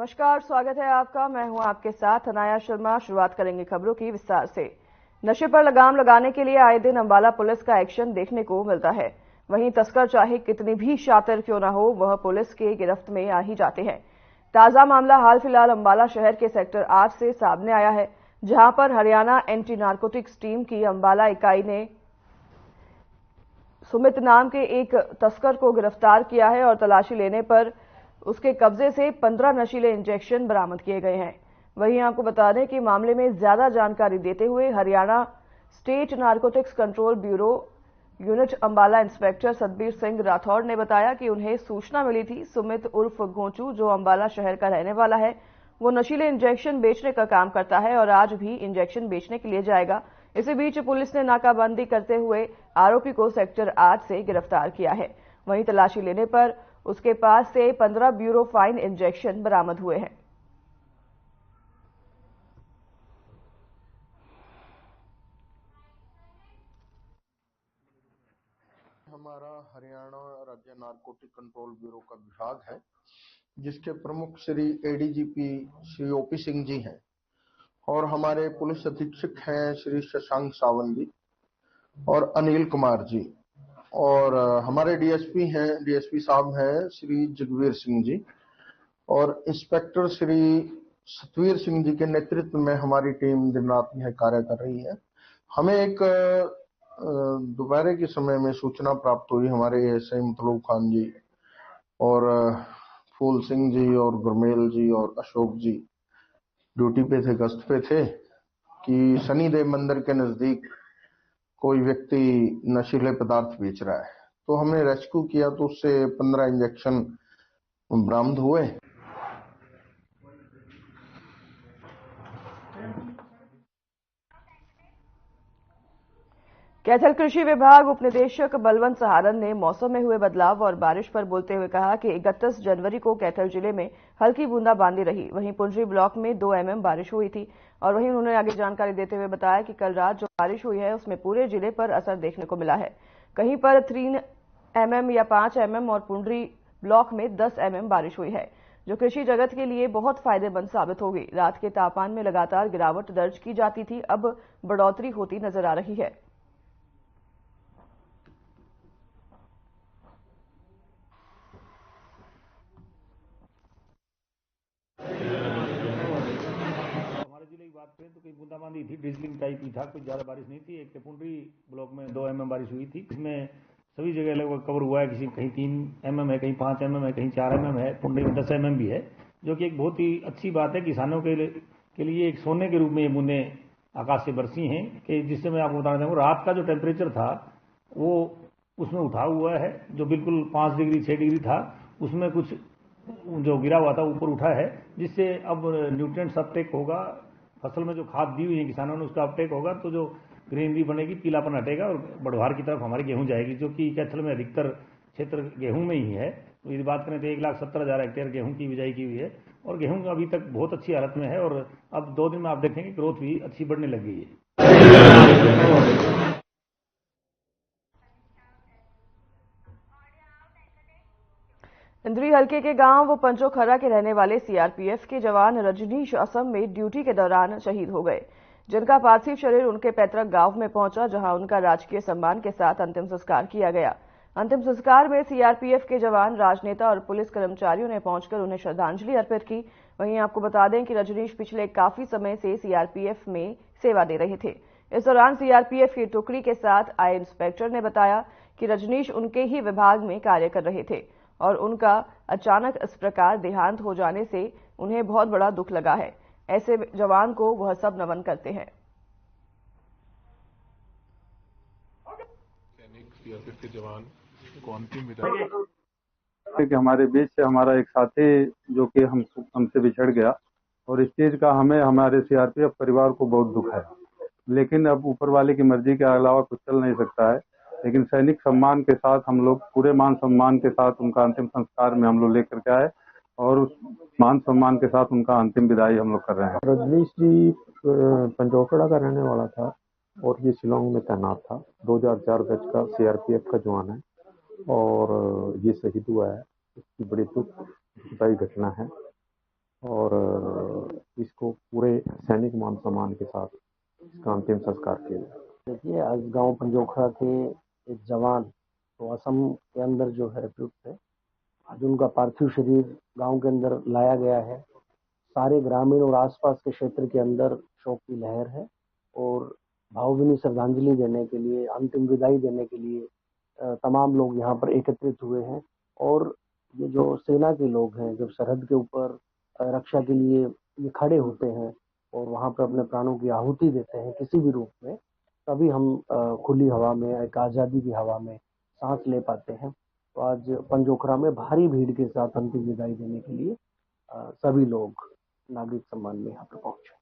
नमस्कार, स्वागत है आपका। मैं हूं आपके साथ अनाया शर्मा। शुरुआत करेंगे खबरों की विस्तार से। नशे पर लगाम लगाने के लिए आए दिन अंबाला पुलिस का एक्शन देखने को मिलता है। वहीं तस्कर चाहे कितनी भी शातिर क्यों न हो, वह पुलिस के गिरफ्त में आ ही जाते हैं। ताजा मामला हाल फिलहाल अंबाला शहर के सेक्टर 8 से सामने आया है, जहां पर हरियाणा एंटी नारकोटिक्स टीम की अंबाला इकाई ने सुमित नाम के एक तस्कर को गिरफ्तार किया है और तलाशी लेने पर उसके कब्जे से 15 नशीले इंजेक्शन बरामद किए गए हैं। वहीं आपको बता दें कि मामले में ज्यादा जानकारी देते हुए Haryana state narcotics control bureau unit Ambala inspector Satbir Singh Rathore ने बताया कि उन्हें सूचना मिली थी। सुमित उर्फ गोचू, जो अंबाला शहर का रहने वाला है, वो नशीले इंजेक्शन बेचने का काम करता है और आज भी इंजेक्शन बेचने के लिए जाएगा। इसी बीच पुलिस ने नाकाबंदी करते हुए आरोपी को सेक्टर 8 से गिरफ्तार किया है। वहीं तलाशी लेने पर उसके पास से 15 ब्यूरो फाइन इंजेक्शन बरामद हुए हैं। हमारा हरियाणा राज्य नारकोटिक कंट्रोल ब्यूरो का विभाग है, जिसके प्रमुख श्री एडीजीपी श्री ओपी सिंह जी हैं और हमारे पुलिस अधीक्षक हैं श्री शशांक सावंत जी और अनिल कुमार जी, और हमारे डीएसपी साहब हैं श्री जगवीर सिंह जी और इंस्पेक्टर श्री सतवीर सिंह जी के नेतृत्व में हमारी टीम दिन रात यह कार्य कर रही है। हमें एक दोपहर के समय में सूचना प्राप्त हुई, हमारे एएसआई मतलूब खान जी और फूल सिंह जी और गुरमेल जी और अशोक जी ड्यूटी पे थे, गश्त पे थे, कि शनिदेव मंदिर के नजदीक कोई व्यक्ति नशीले पदार्थ बेच रहा है। तो हमने रेस्क्यू किया तो उससे 15 इंजेक्शन बरामद हुए। कैथल कृषि विभाग उपनिदेशक बलवंत सहारन ने मौसम में हुए बदलाव और बारिश पर बोलते हुए कहा कि 31 जनवरी को कैथल जिले में हल्की बूंदाबांदी रही। वहीं पुंडरी ब्लॉक में 2 mm बारिश हुई थी। और वहीं उन्होंने आगे जानकारी देते हुए बताया कि कल रात जो बारिश हुई है उसमें पूरे जिले पर असर देखने को मिला है। कहीं पर 3 mm या 5 mm और पुंडरी ब्लॉक में 10 mm बारिश हुई है, जो कृषि जगत के लिए बहुत फायदेमंद साबित होगी। रात के तापमान में लगातार गिरावट दर्ज की जाती थी, अब बढ़ोतरी होती नजर आ रही है। जिले की बात करें तो कोई बूंदाबांदी थी, ड्रिजलिंग टाइप ही था, कुछ ज्यादा बारिश नहीं थी। एक पुंडरी ब्लॉक में 2 mm बारिश हुई थी। इसमें सभी जगह लगभग कवर हुआ है, किसी कहीं 3 mm है, कहीं 5 mm है, कहीं 4 mm है, पुंडरी में 10 mm भी है, जो कि एक बहुत ही अच्छी बात है। किसानों के लिए एक सोने के रूप में ये बूंदे आकाश से बरसी हैं, कि जिससे मैं आपको बताना चाहूँगा रात का जो टेम्परेचर था वो उसमें उठा हुआ है, जो बिल्कुल 5 डिग्री 6 डिग्री था, उसमें कुछ जो गिरा हुआ था ऊपर उठा है, जिससे अब न्यूट्रिएंट्स अपटेक होगा, फसल में जो खाद दी हुई है किसानों ने उसका अपटेक होगा, तो जो ग्रीनरी बनेगी, पीलापन हटेगा और बढ़वार की तरफ हमारी गेहूं जाएगी, जो कि कैथल में अधिकतर क्षेत्र गेहूं में ही है। तो यदि बात करें तो 1,70,000 हेक्टेयर गेहूं की बिजाई की हुई है और गेहूं अभी तक बहुत अच्छी हालत में है और अब 2 दिन में आप देखेंगे ग्रोथ भी अच्छी बढ़ने लग गई है। इंद्री हल्के के गांव पंचोखरा के रहने वाले सीआरपीएफ के जवान रजनीश असम में ड्यूटी के दौरान शहीद हो गए, जिनका पार्थिव शरीर उनके पैतृक गांव में पहुंचा, जहां उनका राजकीय सम्मान के साथ अंतिम संस्कार किया गया। अंतिम संस्कार में सीआरपीएफ के जवान, राजनेता और पुलिस कर्मचारियों ने पहुंचकर उन्हें श्रद्धांजलि अर्पित की। वहीं आपको बता दें कि रजनीश पिछले काफी समय से सीआरपीएफ में सेवा दे रहे थे। इस दौरान सीआरपीएफ की टुकड़ी के साथ आए इंस्पेक्टर ने बताया कि रजनीश उनके ही विभाग में कार्य कर रहे थे और उनका अचानक इस प्रकार देहांत हो जाने से उन्हें बहुत बड़ा दुख लगा है। ऐसे जवान को वह सब नमन करते हैं। सीआरपीएफ के जवान को अंतिम विदाई कि हमारे बीच से हमारा एक साथी जो कि हमसे बिछड़ गया, और इस चीज का हमें हमारे सीआरपीएफ परिवार को बहुत दुख है। लेकिन अब ऊपर वाले की मर्जी के अलावा कुछ चल नहीं सकता है। लेकिन सैनिक सम्मान के साथ हम लोग पूरे मान सम्मान के साथ उनका अंतिम संस्कार में हम लोग लेकर के आए और उस मान सम्मान के साथ उनका अंतिम विदाई हम लोग कर रहे हैं। रजनीश जी पंचोखड़ा का रहने वाला था और ये शिलोंग में तैनात था। 2004 बैच का सीआरपीएफ का जवान है और ये शहीद हुआ है। इसकी बड़ी दुखदायी घटना है और इसको पूरे सैनिक मान सम्मान के साथ इसका अंतिम संस्कार किया जाए। देखिए, आज गांव पंजोखरा के एक जवान तो असम के अंदर जो है रिक्रूट थे, आज उनका पार्थिव शरीर गांव के अंदर लाया गया है। सारे ग्रामीण और आसपास के क्षेत्र के अंदर शोक की लहर है और भावभीनी श्रद्धांजलि देने के लिए, अंतिम विदाई देने के लिए तमाम लोग यहाँ पर एकत्रित हुए हैं। और ये जो सेना के लोग हैं, जब सरहद के ऊपर रक्षा के लिए ये खड़े होते हैं और वहाँ पर अपने प्राणों की आहुति देते हैं किसी भी रूप में, तभी हम खुली हवा में, एक आज़ादी की हवा में सांस ले पाते हैं। तो आज पंजोखरा में भारी भीड़ के साथ अंतिम विदाई देने के लिए सभी लोग नागरिक सम्मान में यहाँ पर पहुंचे।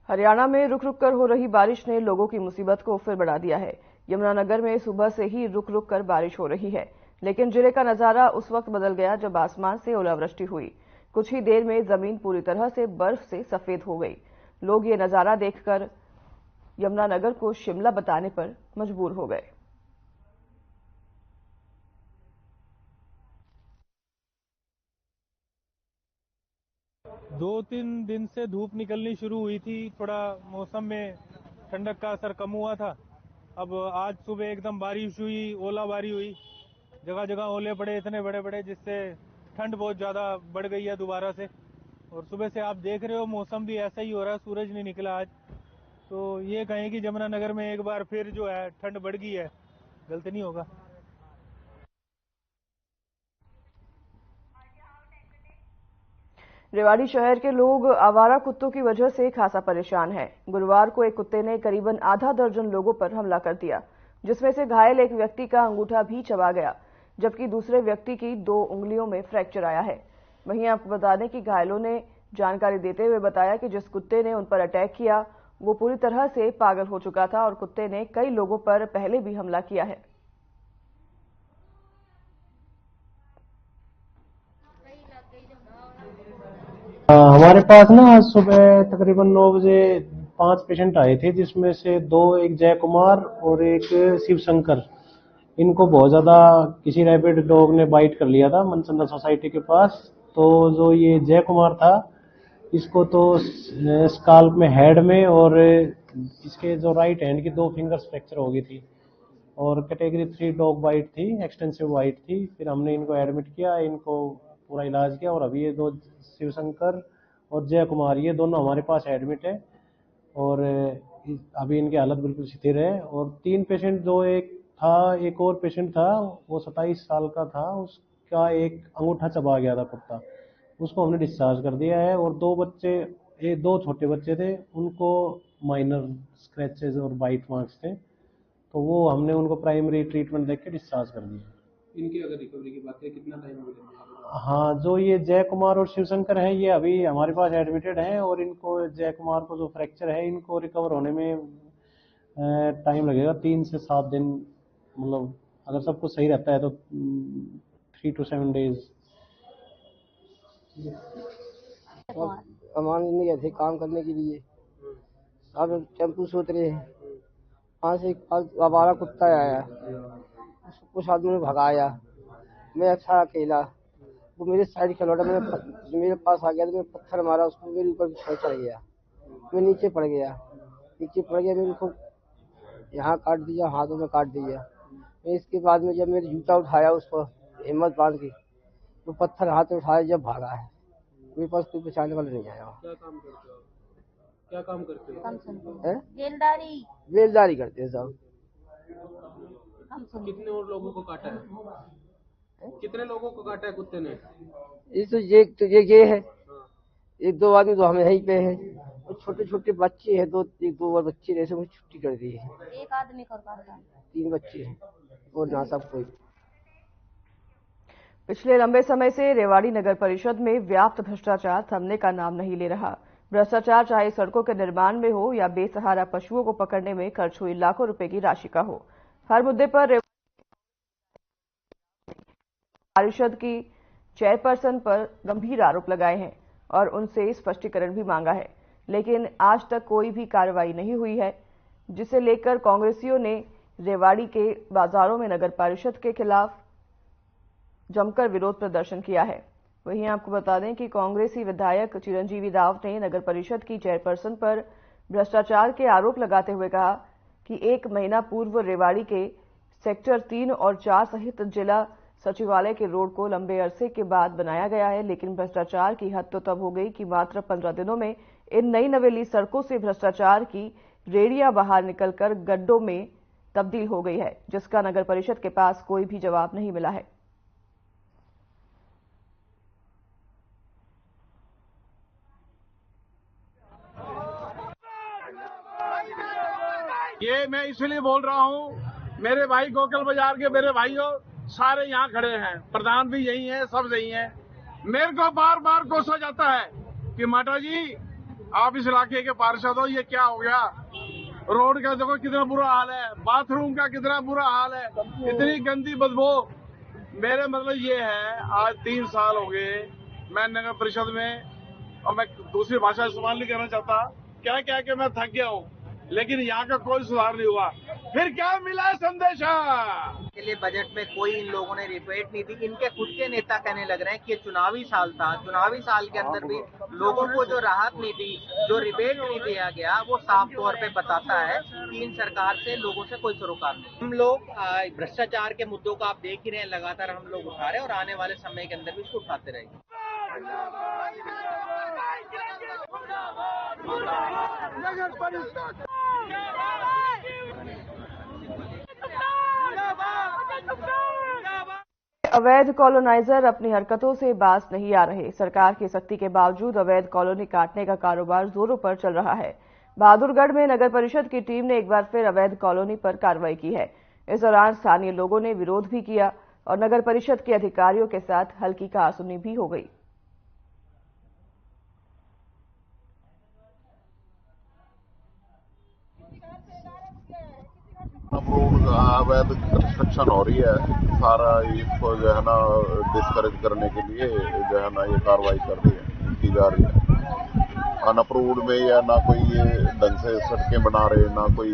हरियाणा में रुक रुक कर हो रही बारिश ने लोगों की मुसीबत को फिर बढ़ा दिया है। यमुनानगर में सुबह से ही रुक रुक कर बारिश हो रही है, लेकिन जिले का नजारा उस वक्त बदल गया जब आसमान से ओलावृष्टि हुई। कुछ ही देर में जमीन पूरी तरह से बर्फ से सफेद हो गई। लोग ये नजारा देखकर यमुनानगर को शिमला बताने पर मजबूर हो गए। दो तीन दिन से धूप निकलनी शुरू हुई थी, थोड़ा मौसम में ठंडक का असर कम हुआ था। अब आज सुबह एकदम बारिश हुई, ओलाबारी हुई, जगह जगह ओले पड़े इतने बड़े बड़े, जिससे ठंड बहुत ज़्यादा बढ़ गई है दोबारा से। और सुबह से आप देख रहे हो मौसम भी ऐसा ही हो रहा है, सूरज नहीं निकला आज। तो ये कहें कि यमुनानगर में एक बार फिर जो है ठंड बढ़ गई है, गलत नहीं होगा। रेवाड़ी शहर के लोग आवारा कुत्तों की वजह से खासा परेशान हैं। गुरुवार को एक कुत्ते ने करीबन आधा दर्जन लोगों पर हमला कर दिया, जिसमें से घायल एक व्यक्ति का अंगूठा भी चबा गया, जबकि दूसरे व्यक्ति की 2 उंगलियों में फ्रैक्चर आया है। वहीं आपको बता दें कि घायलों ने जानकारी देते हुए बताया कि जिस कुत्ते ने उन पर अटैक किया वो पूरी तरह से पागल हो चुका था और कुत्ते ने कई लोगों पर पहले भी हमला किया है। हमारे पास ना आज सुबह तकरीबन 9 बजे 5 पेशेंट आए थे, जिसमें से 2 एक जय कुमार और एक शिव शंकर। इनको बहुत ज्यादा किसी रैबिड डॉग ने बाइट कर लिया था मनचंदा सोसाइटी के पास। तो जो ये जय कुमार था, इसको तो स्काल्प में, हेड में और इसके जो राइट हैंड की 2 फिंगर्स फ्रैक्चर हो गई थी और कैटेगरी 3 डॉग बाइट थी, एक्सटेंसिव बाइट थी। फिर हमने इनको एडमिट किया, इनको पूरा इलाज किया और अभी ये 2 शिवशंकर और जय कुमार, ये दोनों हमारे पास एडमिट है और अभी इनकी हालत बिल्कुल स्थिर है। और 3 पेशेंट, जो एक और पेशेंट था, वो 27 साल का था, उसका एक अंगूठा चबा गया था कुत्ता, उसको हमने डिस्चार्ज कर दिया है। और 2 छोटे बच्चे थे, उनको माइनर स्क्रैचेस और बाइट मार्क्स थे, तो वो हमने उनको प्राइमरी ट्रीटमेंट देके डिस्चार्ज कर दिया। इनकी अगर रिकवरी की बात करें, कितना टाइम लगेगा? हाँ, जो ये जय कुमार और शिवशंकर हैं, ये अभी हमारे पास एडमिटेड हैं और इनको, जय कुमार को जो फ्रैक्चर है, इनको रिकवर होने में टाइम लगेगा 3 से 7 दिन। मतलब अगर सब कुछ सही रहता है तो 3 to 7 डेज। अमान नहीं गए थे काम करने के लिए, अब टेम्पू से उतरे हैं, वहाँ से एक आवारा कुत्ता आया, कुछ आदमी ने भगाया, मैं अच्छा अकेला, वो मेरे साइड का लौटा, मेरे पास आ गया तो मैं पत्थर मारा उसको, मेरे ऊपर चढ़ गया, मैं नीचे पड़ गया, मेरे को यहाँ काट दिया, हाथों में काट दिया। मैं इसके बाद में जब मेरे जूता उठाया उसको हिम्मत बांध के, तो पत्थर हाथ में उठाया, जब भागा है, मेरे पास कोई बचाने वाला नहीं आया। क्या काम करते हैं? बेलदारी करते हैं सब। कितने और लोगों को काटा है? कितने लोगों को काटा है कुत्ते ने? ये है, 1-2 आदमी तो हम यहीं पे है, और छोटे छोटे बच्चे हैं, 2 और बच्चे जैसे वो छुट्टी कर दी है। एक आदमी को काटा, 3 बच्चे हैं और ना सब कोई। पिछले लंबे समय से रेवाड़ी नगर परिषद में व्याप्त भ्रष्टाचार थमने का नाम नहीं ले रहा। भ्रष्टाचार चाहे सड़कों के निर्माण में हो या बेसहारा पशुओं को पकड़ने में खर्च हुई लाखों रुपए की राशि का हो, हर मुद्दे पर परिषद की चेयरपर्सन पर गंभीर आरोप लगाए हैं और उनसे स्पष्टीकरण भी मांगा है, लेकिन आज तक कोई भी कार्रवाई नहीं हुई है, जिसे लेकर कांग्रेसियों ने रेवाड़ी के बाजारों में नगर परिषद के खिलाफ जमकर विरोध प्रदर्शन किया है। वहीं आपको बता दें कि कांग्रेसी विधायक चिरंजीवी राव ने नगर परिषद की चेयरपर्सन पर भ्रष्टाचार के आरोप लगाते हुए कहा कि 1 महीना पूर्व रेवाड़ी के सेक्टर 3 और 4 सहित जिला सचिवालय के रोड को लंबे अरसे के बाद बनाया गया है, लेकिन भ्रष्टाचार की हद तो तब हो गई कि मात्र 15 दिनों में इन नई नवेली सड़कों से भ्रष्टाचार की रेडियां बाहर निकलकर गड्ढों में तब्दील हो गई है, जिसका नगर परिषद के पास कोई भी जवाब नहीं मिला है। ये मैं इसलिए बोल रहा हूँ, मेरे भाई गोकल बाजार के मेरे भाइयों सारे यहाँ खड़े हैं, प्रधान भी यही है, सब यही है। मेरे को बार बार गुस्सा जाता है कि माता जी आप इस इलाके के पार्षद हो, ये क्या हो गया। रोड का देखो कितना बुरा हाल है, बाथरूम का कितना बुरा हाल है, इतनी गंदी बदबू। मेरे मतलब ये है, आज 3 साल हो गए मैं नगर परिषद में, और मैं दूसरी भाषा इस्तेमाल नहीं करना चाहता, क्या क्या कि मैं थक गया हूँ, लेकिन यहाँ का कोई सुधार नहीं हुआ। फिर क्या मिला संदेशा के लिए बजट में कोई इन लोगों ने रिबेट नहीं दी। इनके खुद के नेता कहने लग रहे हैं कि ये चुनावी साल था, चुनावी साल के अंदर भी लोगों को जो राहत नहीं दी, जो रिबेट नहीं दिया गया, वो साफ तौर पे बताता है कि इन सरकार से लोगों से कोई सरोकार नहीं। हम लोग भ्रष्टाचार के मुद्दों को आप देख ही रहे हैं, लगातार हम लोग उठा रहे हैं और आने वाले समय के अंदर भी इसको उठाते रहेंगे। अवैध कॉलोनाइजर अपनी हरकतों से बाज नहीं आ रहे। सरकार की सख्ती के बावजूद अवैध कॉलोनी काटने का कारोबार जोरों पर चल रहा है। बहादुरगढ़ में नगर परिषद की टीम ने एक बार फिर अवैध कॉलोनी पर कार्रवाई की है। इस दौरान स्थानीय लोगों ने विरोध भी किया और नगर परिषद के अधिकारियों के साथ हल्की कहासुनी भी हो गई। अवैध कंस्ट्रक्शन हो रही है, सारा इसको जो है ना डिस्करेज करने के लिए जो है ना ये कार्रवाई की जा रही है। अनअप्रूव्ड में या ना कोई ये ढंग से सड़कें बना रहे, ना कोई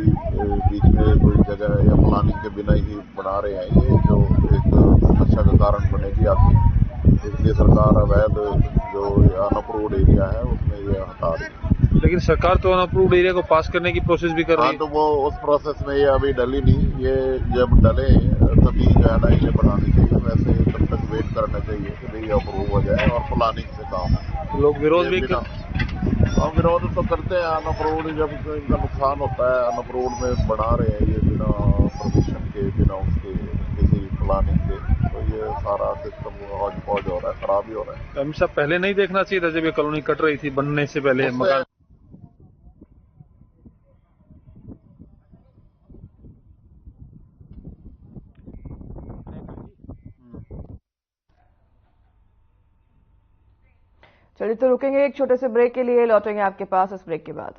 बीच में कोई जगह या प्लानिंग के बिना ही बना रहे हैं, ये जो एक समस्या का कारण बनेगी आगे। इसलिए सरकार अवैध जो अनअप्रूव्ड एरिया है उसमें ये हटा रही है। लेकिन सरकार तो अनअप्रूव्ड एरिया को पास करने की प्रोसेस भी कर रही है। तो वो उस प्रोसेस में ये अभी डली नहीं, ये जब डले तभी जो है ना ये बनानी चाहिए। वैसे तब तक वेट करना चाहिए कि भाई अप्रूव हो जाए और प्लानिंग से काम। लोग विरोध भी विरोध तो करते हैं। अनअप्रूव्ड जब इनका नुकसान होता है, अनअप्रूव्ड में बना रहे हैं ये बिना परमिशन के, बिना उसके किसी प्लानिंग के, तो ये सारा सिस्टम हौज पौज हो रहा है, खराब ही हो रहा है। हमेशा पहले नहीं देखना चाहिए था जब ये कॉलोनी कट रही थी, बनने से पहले मकान। चलिए तो रुकेंगे एक छोटे से ब्रेक के लिए, लौटेंगे आपके पास इस ब्रेक के बाद।